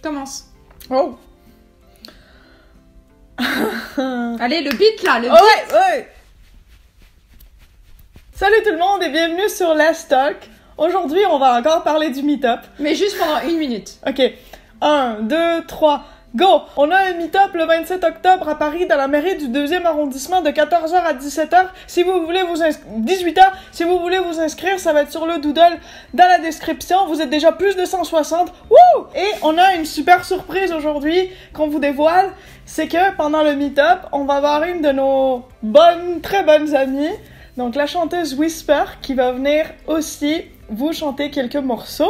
Commence. Oh. Allez, le beat là, le beat. Ouais. Salut tout le monde et bienvenue sur Let's Talk. Aujourd'hui, on va encore parler du meet-up. Mais juste pendant 1 minute. Ok. 1, 2, 3, go! On a un meet-up le 27 octobre à Paris dans la mairie du 2e arrondissement de 14h à 17h. Si vous voulez 18h, si vous voulez vous inscrire, ça va être sur le doodle dans la description. Vous êtes déjà plus de 160. Wouh! Et on a une super surprise aujourd'hui qu'on vous dévoile. C'est que pendant le meet-up, on va avoir une de nos très bonnes amies. Donc la chanteuse Whisper qui va venir aussi vous chanter quelques morceaux.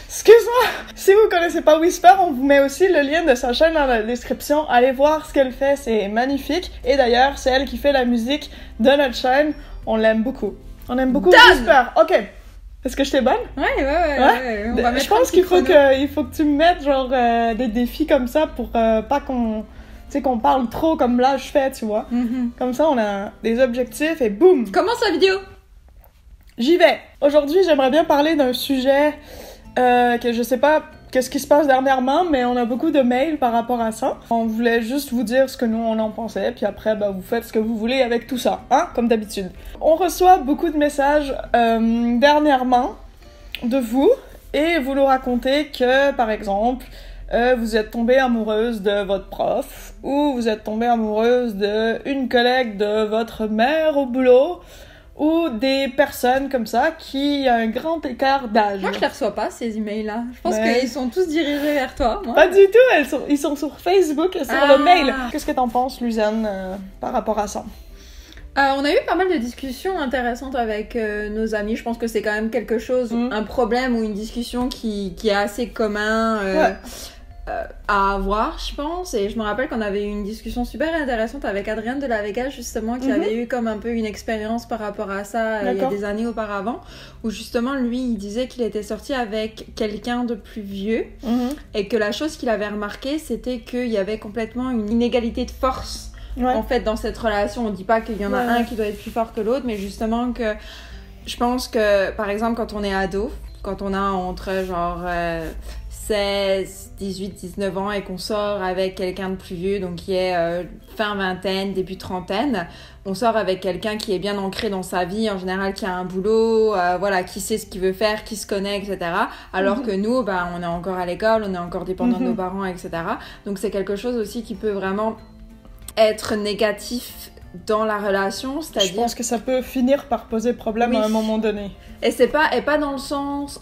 Excuse-moi! Si vous connaissez pas Whisper, on vous met aussi le lien de sa chaîne dans la description. Allez voir ce qu'elle fait, c'est magnifique. Et d'ailleurs, c'est elle qui fait la musique de notre chaîne. On l'aime beaucoup. On aime beaucoup Whisper. Ok. Est-ce que j'étais bonne? Ouais. On va mettre je pense qu'il faut que tu me mettes genre des défis comme ça pour pas qu'on... Tu sais, qu'on parle trop comme là je fais, tu vois. Mm-hmm. Comme ça, on a des objectifs et boum! Commence la vidéo! J'y vais! Aujourd'hui, j'aimerais bien parler d'un sujet que je sais pas qu'est-ce qui se passe dernièrement, mais on a beaucoup de mails par rapport à ça. On voulait juste vous dire ce que nous, on en pensait, puis après, vous faites ce que vous voulez avec tout ça, hein, comme d'habitude. On reçoit beaucoup de messages dernièrement de vous, et vous nous racontez que, par exemple... vous êtes tombée amoureuse de votre prof ou vous êtes tombée amoureuse d'une collègue de votre mère au boulot ou des personnes comme ça qui ont un grand écart d'âge. Moi, je les reçois pas, ces emails-là. Je pense qu'ils sont tous dirigés vers toi. Moi. Pas du tout, ils sont sur Facebook et sur le mail. Qu'est-ce que t'en penses, Luzanne, par rapport à ça? On a eu pas mal de discussions intéressantes avec nos amis. Je pense que c'est quand même quelque chose, un problème ou une discussion qui est assez commun à avoir, je pense. Et je me rappelle qu'on avait eu une discussion super intéressante avec Adrienne de la Vega, justement, qui avait eu comme un peu une expérience par rapport à ça il y a des années auparavant, où justement, lui, il disait qu'il était sorti avec quelqu'un de plus vieux et que la chose qu'il avait remarqué, c'était qu'il y avait complètement une inégalité de force. En fait, dans cette relation, on dit pas qu'il y en a un qui doit être plus fort que l'autre, mais justement que je pense que, par exemple, quand on est ado, quand on a entre genre 16, 18, 19 ans et qu'on sort avec quelqu'un de plus vieux, donc qui est fin vingtaine, début trentaine, on sort avec quelqu'un qui est bien ancré dans sa vie, en général qui a un boulot, qui sait ce qu'il veut faire, qui se connaît, etc. Alors que nous, on est encore à l'école, on est encore dépendant de nos parents, etc. Donc c'est quelque chose aussi qui peut vraiment être négatif dans la relation, c'est-à-dire... Je pense que ça peut finir par poser problème à un moment donné. Et pas dans le sens...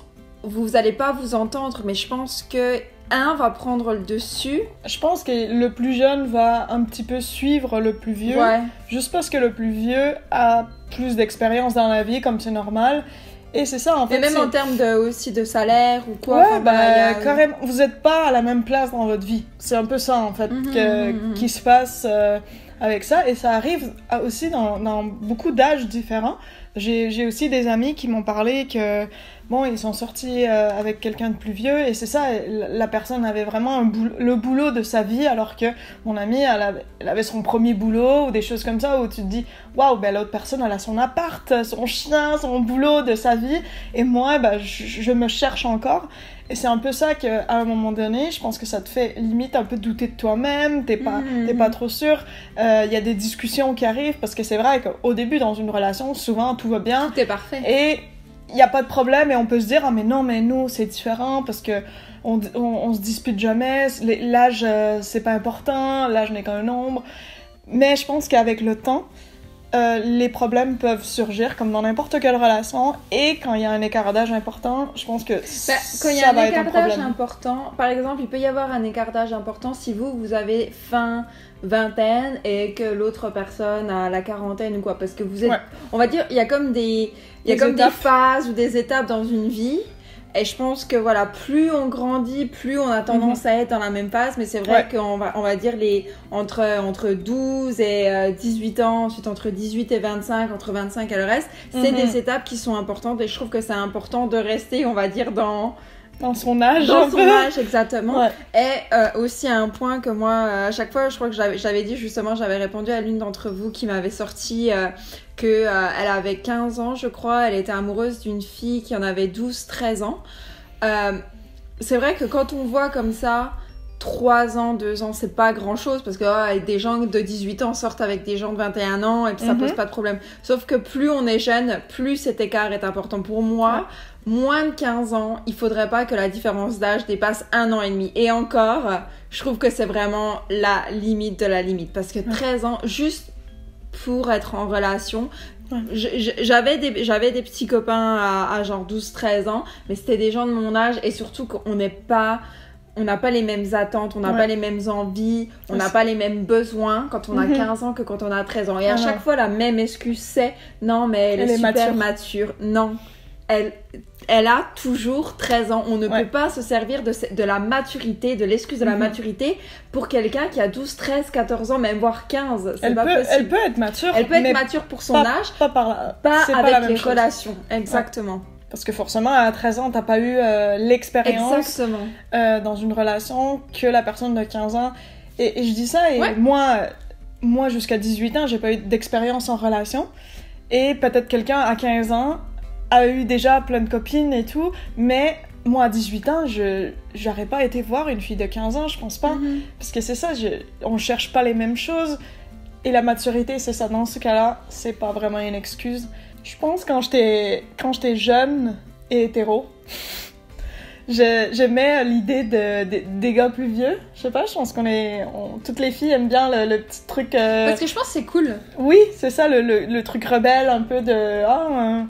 Vous allez pas vous entendre, mais je pense que un va prendre le dessus. Je pense que le plus jeune va un petit peu suivre le plus vieux, juste parce que le plus vieux a plus d'expérience dans la vie, comme c'est normal. Et c'est ça, en fait. Et même en termes aussi de salaire ou quoi. Carrément. Vous êtes pas à la même place dans votre vie. C'est un peu ça, en fait, qui se passe avec ça. Et ça arrive aussi dans beaucoup d'âges différents. J'ai aussi des amis qui m'ont parlé que, ils sont sortis avec quelqu'un de plus vieux, et c'est ça, la personne avait vraiment le boulot de sa vie, alors que mon amie, elle avait son premier boulot, ou des choses comme ça, où tu te dis, waouh, l'autre personne, elle a son appart, son chien, son boulot de sa vie, et moi, je me cherche encore. Et c'est un peu ça qu'à un moment donné, je pense que ça te fait limite un peu douter de toi-même, t'es pas trop sûr. Y a des discussions qui arrivent, parce que c'est vrai qu'au début, dans une relation, souvent, tout va bien. Tout est parfait. Et il y a pas de problème, et on peut se dire, mais nous, c'est différent, parce que on se dispute jamais, l'âge, c'est pas important, l'âge n'est qu'un nombre. Mais je pense qu'avec le temps, les problèmes peuvent surgir comme dans n'importe quelle relation, et quand il y a un écart d'âge important, je pense que quand il y a un écart d'âge important, par exemple, il peut y avoir un écart d'âge important si vous avez fin vingtaine et que l'autre personne a la quarantaine ou quoi, parce que vous êtes, on va dire, il y a comme des phases ou des étapes dans une vie. Et je pense que plus on grandit, plus on a tendance à être dans la même phase. Mais c'est vrai qu'on va dire entre 12 et 18 ans, ensuite entre 18 et 25, entre 25 et le reste, c'est des étapes qui sont importantes. Et je trouve que c'est important de rester, on va dire, dans son âge. Dans son âge, exactement. Et aussi un point que moi, à chaque fois, je crois que j'avais dit justement, j'avais répondu à l'une d'entre vous qui m'avait sorti que elle avait 15 ans, je crois. Elle était amoureuse d'une fille qui en avait 12-13 ans. c'est vrai que quand on voit comme ça, 3 ans, 2 ans, c'est pas grand chose parce que des gens de 18 ans sortent avec des gens de 21 ans et puis ça pose pas de problème. Sauf que plus on est jeune, plus cet écart est important. Pour moi, moins de 15 ans, il faudrait pas que la différence d'âge dépasse 1 an et demi. Et encore, je trouve que c'est vraiment la limite de la limite parce que 13 ans, juste pour être en relation. J'avais des petits copains à genre 12-13 ans, mais c'était des gens de mon âge et surtout qu'on n'a pas les mêmes attentes, on n'a pas les mêmes envies, on n'a pas les mêmes besoins quand on a 15 ans que quand on a 13 ans. Et à chaque fois, la même excuse, c'est « Non, mais elle est super mature. » Non, elle a toujours 13 ans. On ne peut pas se servir de la maturité, de l'excuse de la maturité pour quelqu'un qui a 12, 13, 14 ans, même voire 15. C'est pas possible. Elle peut être mature. Elle peut être mature pour son âge, pas avec les relations. Exactement. Parce que forcément, à 13 ans, t'as pas eu l'expérience dans une relation que la personne de 15 ans. Et je dis ça, et moi, jusqu'à 18 ans, j'ai pas eu d'expérience en relation. Et peut-être quelqu'un à 15 ans a eu déjà plein de copines et tout, mais moi, à 18 ans, j'aurais pas été voir une fille de 15 ans, je pense pas. Parce que c'est ça, on cherche pas les mêmes choses. Et la maturité, c'est ça. Dans ce cas-là, c'est pas vraiment une excuse. Je pense quand j'étais jeune et hétéro, j'aimais l'idée des gars plus vieux. Je sais pas, je pense toutes les filles aiment bien le petit truc... Parce que je pense que c'est cool. Oui, c'est ça, le truc rebelle, un peu de...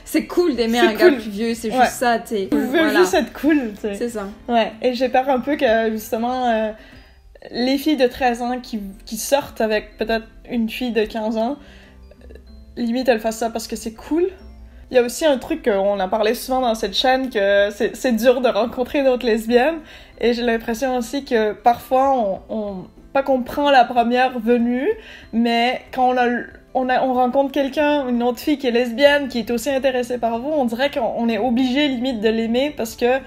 C'est cool d'aimer un gars plus vieux, c'est juste ça, tu sais. Tu veux juste être cool, tu sais. C'est ça. Ouais, et j'ai peur un peu que, justement, les filles de 13 ans qui sortent avec peut-être une fille de 15 ans... limite elle fasse ça parce que c'est cool. Il y a aussi un truc qu'on a parlé souvent dans cette chaîne, que c'est dur de rencontrer d'autres lesbiennes, et j'ai l'impression aussi que parfois pas qu'on prend la première venue, mais quand on rencontre quelqu'un, une autre fille qui est lesbienne, qui est aussi intéressée par vous, on dirait qu'on est obligé limite de l'aimer parce que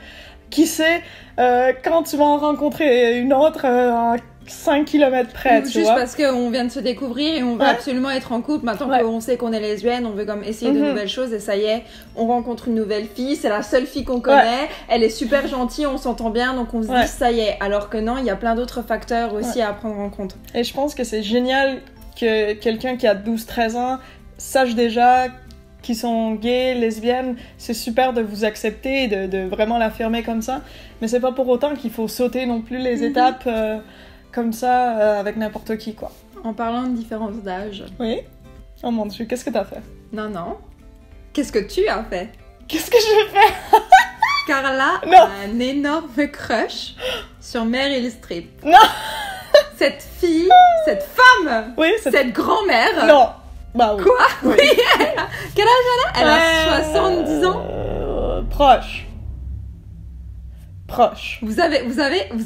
qui sait quand tu vas en rencontrer une autre à 5 km près, tu vois. Juste parce qu'on vient de se découvrir et on veut absolument être en couple. Maintenant qu'on sait qu'on est lesbienne, on veut comme essayer de nouvelles choses et ça y est, on rencontre une nouvelle fille, c'est la seule fille qu'on connaît, elle est super gentille, on s'entend bien, donc on se dit ça y est. Alors que non, il y a plein d'autres facteurs aussi à prendre en compte. Et je pense que c'est génial que quelqu'un qui a 12-13 ans sache déjà qui sont gays, lesbiennes, c'est super de vous accepter et de vraiment l'affirmer comme ça. Mais c'est pas pour autant qu'il faut sauter non plus les étapes comme ça avec n'importe qui, quoi. En parlant de différence d'âge. Oui. Oh mon Dieu, qu'est-ce que t'as fait? Non. Qu'est-ce que tu as fait? Qu'est-ce que j'ai fait? Carla a un énorme crush sur Meryl Streep. Non. Cette fille, cette femme, cette grand-mère. Non. Bah oui. Quoi? Oui. Quel âge elle a? Elle a 70 ans. Proche. Vous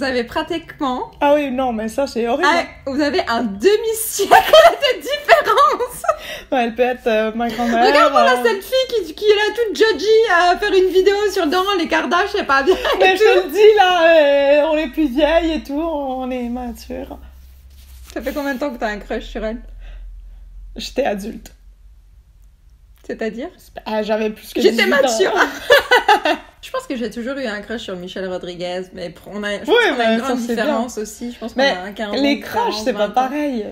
avez pratiquement... Ah oui, non, mais ça, c'est horrible. Vous avez un demi-siècle de différence. Ouais, elle peut être ma grand-mère. Regarde-moi là, cette fille qui est là toute judgy à faire une vidéo sur les Kardashians, c'est pas bien. Mais je te le dis, là, on est plus vieille et tout, on est mature. Ça fait combien de temps que t'as un crush sur elle? J'étais adulte. C'est-à-dire? J'avais plus que 18 ans. J'étais mature. Je pense que j'ai toujours eu un crush sur Michelle Rodriguez, mais on a une grande différence aussi. Je pense qu'on a un 40 ans. Les crushs, c'est pas pareil.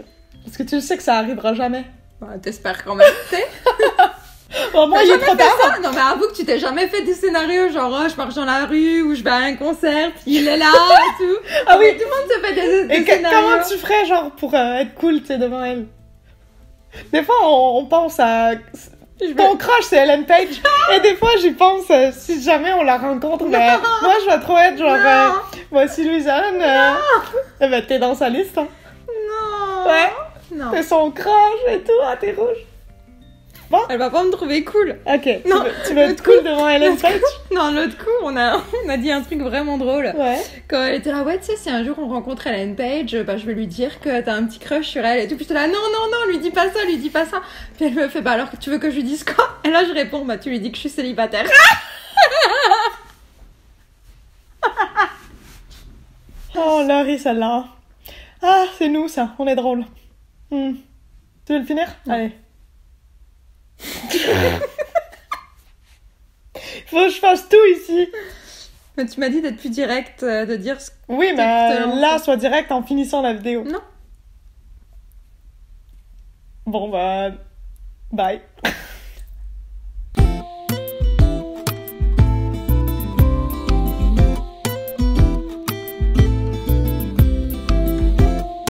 Parce que tu sais que ça arrivera jamais. Ouais, t'espères quand même, tu sais. Bon, moi, il est trop tard. Non, mais avoue que tu t'es jamais fait des scénarios genre je marche dans la rue ou je vais à un concert puis il est là et tout. Ah oui. Tout le monde se fait des scénarios. Comment tu ferais genre pour être cool, tu sais, devant elle? Des fois, on pense à... Ton crush, c'est Ellen Page. Et des fois, j'y pense, si jamais on la rencontre, mais moi, je vais trop être genre, voici Louisanne. Ben, t'es dans sa liste, hein. Non. Ouais. Non. T'es son crush et tout, t'es rouge. Bon. Elle va pas me trouver cool. Ok. Non. Tu veux être cool devant Ellen Page? Non, l'autre coup, on a dit un truc vraiment drôle. Ouais. Quand elle était là, tu sais, si un jour on rencontre Ellen Page, bah, je vais lui dire que t'as un petit crush sur elle et tout. Puis j'étais là, non, lui dis pas ça. Puis elle me fait, bah alors, tu veux que je lui dise quoi? Et là, je réponds, bah tu lui dis que je suis célibataire. Oh, Laurie, celle-là. Ah, c'est nous, ça. On est drôle. Tu veux le finir? Non. Allez. Faut que je fasse tout ici. Mais tu m'as dit d'être plus direct, de dire ce Oui, mais là, sois direct en finissant la vidéo. Non. Bon, bah... Bye.